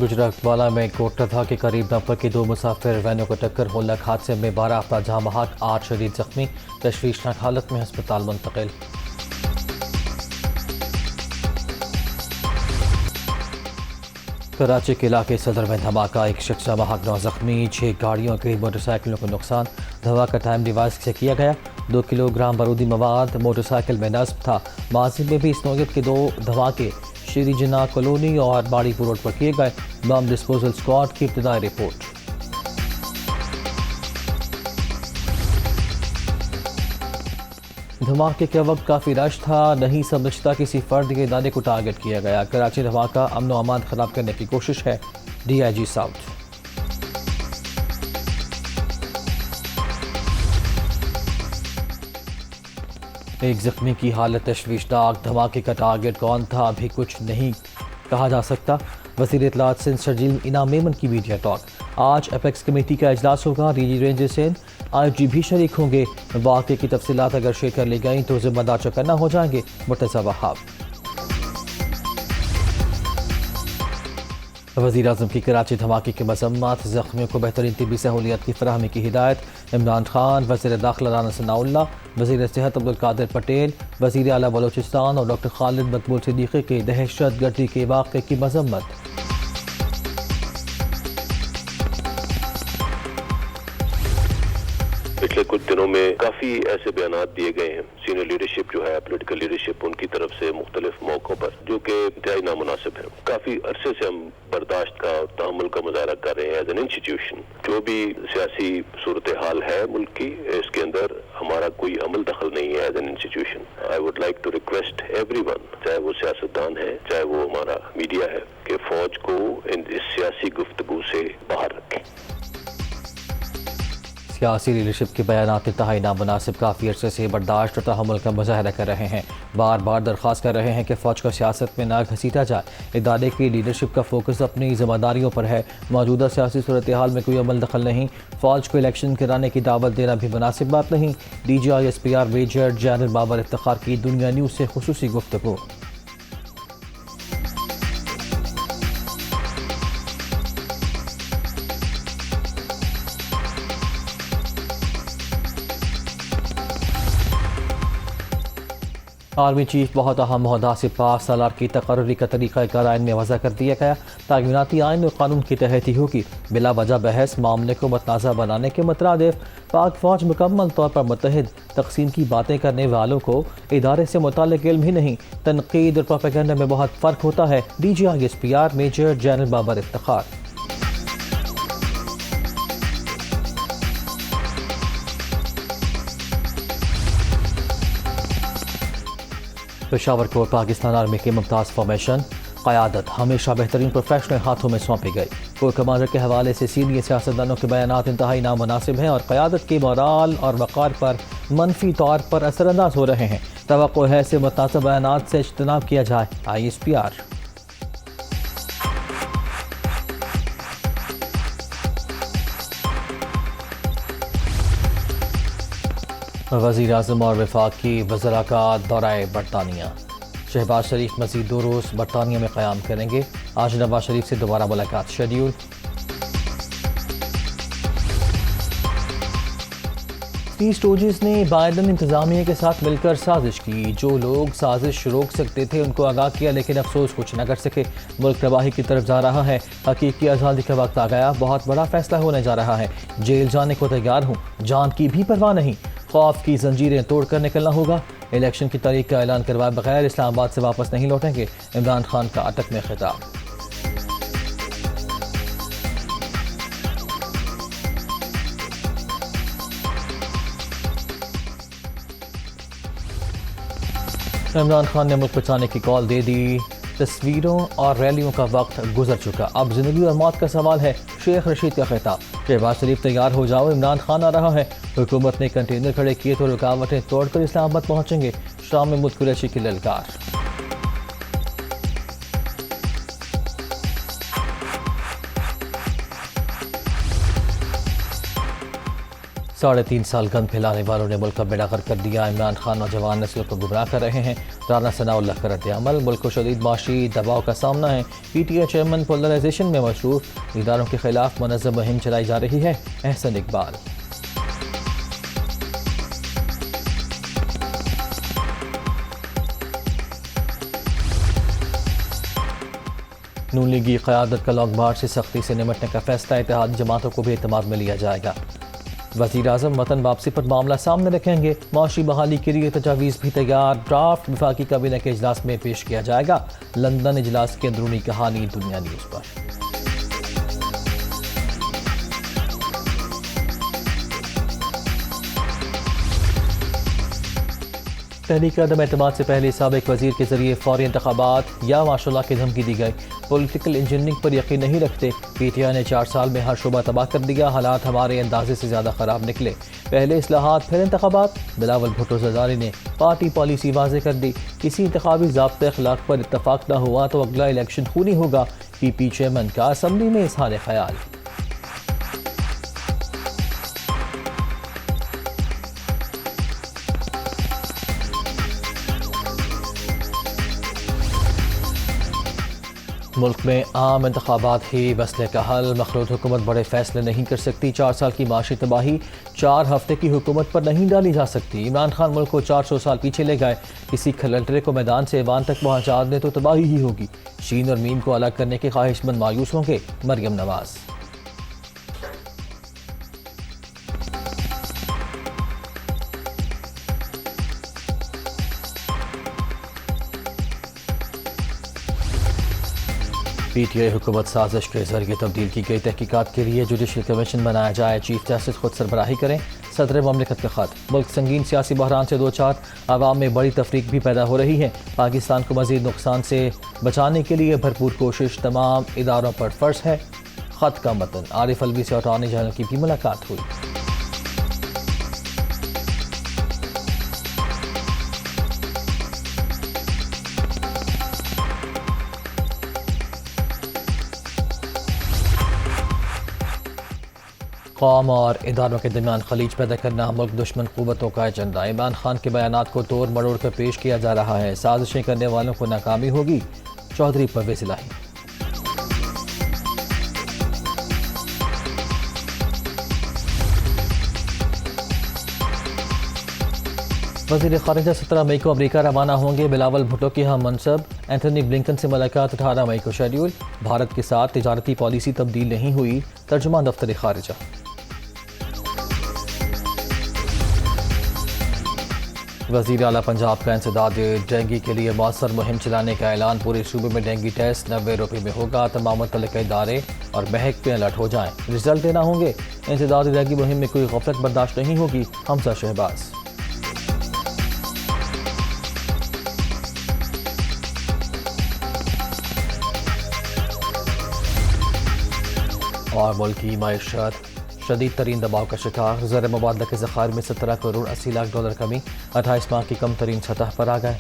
गुजरातवाला में कोटरधा के करीब नफर के दो मुसाफिर वैनों को टक्कर होने हादसे में 12 अफराद जहां बहक 8 शदीद जख्मी, तशवीशनाक हालत में अस्पताल मुंतकिल। कराची के इलाके सदर में धमाका, एक शख्स बहक 9 जख्मी, 6 गाड़ियों के मोटरसाइकिलों को नुकसान। धमाका टाइम डिवाइस से किया गया। 2 किलोग्राम बारूदी मवाद मोटरसाइकिल में नस्ब था। माजी में भी इस नौयत के 2 धमाके श्री जिन्ना कॉलोनी और बाड़ीपुर रोड पर किए गए। बम डिस्पोजल स्क्वाड की इब्तदाई रिपोर्ट। धमाके के वक्त काफ़ी रश था, नहीं समझता किसी फर्द के इदारे को टारगेट किया गया। कराची धमाका अमन व अमान खराब करने की कोशिश है, DIG साउथ। एक जख्मी की हालत तशवीशनाक। धमाके का टारगेट कौन था अभी कुछ नहीं कहा जा सकता। वज़ीर इत्तलात सिंध शर्जील इनाम मेमन की मीडिया टॉक। आज अपेक्स कमेटी का इजलास होगा, DG रेंज सिंध IG भी शरीक होंगे। वाक़े की तफसीलात अगर शेयर कर ली गई तो जिम्मेदार चौकन्ना हो जाएंगे, मुर्तज़ा वहाब। वज़ीर आज़म की कराची धमाके की मज़म्मत, ज़ख्मियों को बेहतरीन तिबी सहूलियत की फराहमी की हिदायत। इमरान खान, वज़ीर दाखिला राना सनाउल्लाह, वज़ीर सेहत अब्दुल कादिर पटेल, वज़ीर आला बलोचिस्तान और डॉक्टर खालिद मकबूल सिद्दीकी के दहशत गर्दी के वाक़े की मज़म्मत। पिछले कुछ दिनों में काफी ऐसे बयान दिए गए हैं सीनियर लीडरशिप जो है, पॉलिटिकल लीडरशिप, उनकी तरफ से मुख्तलिफ मौकों पर, जो कि इंतहाई नामुनासिब है। काफी अरसे से हम बर्दाश्त का, तहम्मुल का मुजाहरा कर रहे हैं एज एन इंस्टीट्यूशन। जो भी सियासी सूरत हाल है मुल्क की, इसके अंदर हमारा कोई अमल दखल नहीं है as an institution. I would like to request everyone, चाहे वो सियासतदान है, चाहे वो हमारा मीडिया है, कि फौज को इस सियासी गुफ्तगू से बाहर रखें। सियासी लीडरशिप के बयानात इंतहाई नामुनासिब, काफ़ी अरसे से बर्दाश्त और तहम्मुल का मुजाहरा कर रहे हैं। बार बार दरख्वास्त कर रहे हैं कि फ़ौज को सियासत में ना घसीटा जाए। इदारे की लीडरशिप का फोकस अपनी जिम्मेदारियों पर है। मौजूदा सियासी सूरत हाल में कोई अमल दखल नहीं। फ़ौज को इलेक्शन कराने की दावत देना भी मुनासिब बात नहीं। DGI SPR major general Babar Iftikhar की दुनिया न्यूज़ से खुसूसी गुफ्तगू। आर्मी चीफ बहुत अहम ओहदा से 5 सालार की तकर्री का तरीक़ा कार आइन में वज़ा कर दिया गया। तामीनाती आइन में कानून की तहत ही होगी। बिला वजह बहस मामले को मतनाज़ा बनाने के मुतरादिफ पाक फ़ौज मुकम्मल तौर पर मुत्तहिद। तकसीम की बातें करने वालों को इदारे से मुताल्लिक़ इल्म ही नहीं। तनकीद और प्रोपेगेंडा में बहुत फ़र्क होता है। DGI SPR major general Babar Iftikhar. Peshawar को पाकिस्तान आर्मी की मुमताज़ फॉर्मेशन, क़यादत हमेशा बेहतरीन प्रोफेशनल हाथों में सौंपी गई। कोर कमांडर के हवाले से सीनियर सियासतदानों के बयानात इंतहाई नामुनासिब हैं और क़यादत के मोराल और वक़ार पर मनफी तौर पर असरअंदाज हो रहे हैं। तवक्को है से मुतनासिब बयानात से इज्तनाब किया जाए। ISPR। वज़ीर आज़म और वफाकी वज़रा का दौरा बरतानिया। शहबाज शरीफ मज़ीद 2 रोज़ बरतानिया में क़याम करेंगे। आज नवाज शरीफ से दोबारा मुलाकात शेड्यूल। थ्री स्टोरेज ने बाइडन इंतज़ामिया के साथ मिलकर साजिश की। जो लोग साजिश रोक सकते थे उनको आगाह किया, लेकिन अफसोस कुछ न कर सके। मुल्क तबाही की तरफ जा रहा है। हकीकी आज़ादी का वक्त आ गया। बहुत बड़ा फैसला होने जा रहा है। जेल जाने को तैयार हूँ, जान की भी परवाह नहीं। खौफ की जंजीरें तोड़कर निकलना होगा। इलेक्शन की तारीख का ऐलान करवाए बगैर इस्लामाबाद से वापस नहीं लौटेंगे। इमरान खान का अटक में खिताब। इमरान खान ने मुल्क बचाने की कॉल दे दी। तस्वीरों और रैलियों का वक्त गुजर चुका, अब जिंदगी और मौत का सवाल है। शेख रशीद का खिताब। शहबाज शरीफ तैयार हो जाओ, इमरान खान आ रहा है। हुकूमत ने कंटेनर खड़े किए तो रुकावटें तोड़कर इस्लामाबाद पहुंचेंगे। शाम में मुल्क कुरैशी की ललकार। 3.5 साल गंद फैलाने वालों ने मुल्क का बेड़ा गर्क कर दिया। इमरान खान नौजवान नस्ल को गुमराह कर रहे हैं। राना सनाउल्लाह का रद्द-ए-अमल, मुल्क को शदीद माशी दबाव का सामना है। PTI चेयरमैन पोलराइजेशन में मशरूफ, इदारों के खिलाफ मुनज़्ज़म मुहिम चलाई जा रही है। एहसन इकबाल। नून लीग की क़यादत का लॉन्ग मार्च से सख्ती से निमटने का फैसला, इत्तेहादी जमातों को भी एतमाद में लिया जाएगा। वज़ीर आज़म वतन वापसी पर मामला सामने रखेंगे। माशी बहाली के लिए तजावीज़ भी तैयार, ड्राफ्ट वफाकी काबीना के इजलास में पेश किया जाएगा। लंदन इजलास की अंदरूनी कहानी दुनिया न्यूज़ पर। तहरीक अदम एतमाद से पहले साबिक वजीर के जरिए फौरी इंतखाबात या माशाल्लाह की धमकी दी गई। पॉलिटिकल इंजीनियरिंग पर यकीन नहीं रखते। PTI ने 4 साल में हर शुबा तबाह कर दिया। हालात हमारे अंदाजे से ज़्यादा ख़राब निकले। पहले इस्लाहात फिर इंतखाबात। बिलावल भुट्टो ज़रदारी ने पार्टी पॉलिसी वाज़े कर दी। किसी इंतखाबी ज़ाब्ते अखलाक पर इत्तफाक न हुआ तो अगला इलेक्शन खूनी होगा। PP चेयरमैन का असम्बली में इज़हार ख्याल। मुल्क में आम इंतखाबात ही मसले का हल। मखलूत हुकूमत बड़े फैसले नहीं कर सकती। 4 साल की माशी तबाही 4 हफ्ते की हुकूमत पर नहीं डाली जा सकती। इमरान खान मुल्क को 400 साल पीछे ले गए। किसी खलंटरे को मैदान से ऐवान तक पहुँचा दें तो तबाही ही होगी। शीन और मीम को अलग करने के ख्वाहिशमंद मायूस होंगे। मरियम नवाज। PTI हुकूमत साजिश के जरिए तब्दील की गई तहकीकात के लिए जुडिशल कमीशन बनाया जाए। चीफ जस्टिस खुद सरबराही करें। सदर ममलिकत का खत। मुल्क संगीन सियासी बहरान से 2-4 आवाम में बड़ी तफरीक भी पैदा हो रही है। पाकिस्तान को मजीद नुकसान से बचाने के लिए भरपूर कोशिश तमाम इदारों पर फ़र्ज है। खत का मतन। आरिफ अलवी से अटॉर्नी जनरल की भी मुलाकात हुई। कौम और इदारों के दरमियान खलीज पैदा करना मुल्क दुश्मन क़ुव्वतों का एजेंडा। इमरान खान के बयानात को तोड़ मरोड़ कर पेश किया जा रहा है। साजिशें करने वालों को नाकामी होगी। चौधरी परवेज़ इलाही। वज़ीर ख़ारिजा 17 मई को अमरीका रवाना होंगे। बिलावल भुट्टो की हम मनसब। एंथनी ब्लिंकन से मुलाकात 18 मई को शेड्यूल। भारत के साथ तिजारती पॉलिसी तब्दील नहीं हुई। तर्जुमा दफ्तर ख़ारिजा। वज़ीर आला पंजाब का इंसदाद। डेंगू के लिए मौसर मुहिम चलाने का ऐलान। पूरे सूबे में डेंगू टेस्ट 90 रुपये में होगा। तमाम मुतल्लिक़ इदारे और महक पे अलर्ट हो जाएं। रिजल्ट देना होंगे। इंसदाद डेंगू मुहिम में कोई गफलत बर्दाश्त नहीं होगी। हमजा शहबाज। और मुल्क की मायशत शदीद तरीन दबाव का शिकार। ज़र मुबादला के ज़खायर में 17 करोड़ 80 लाख डॉलर कमी। 28 माह की कम तरीन सतह पर आ गए।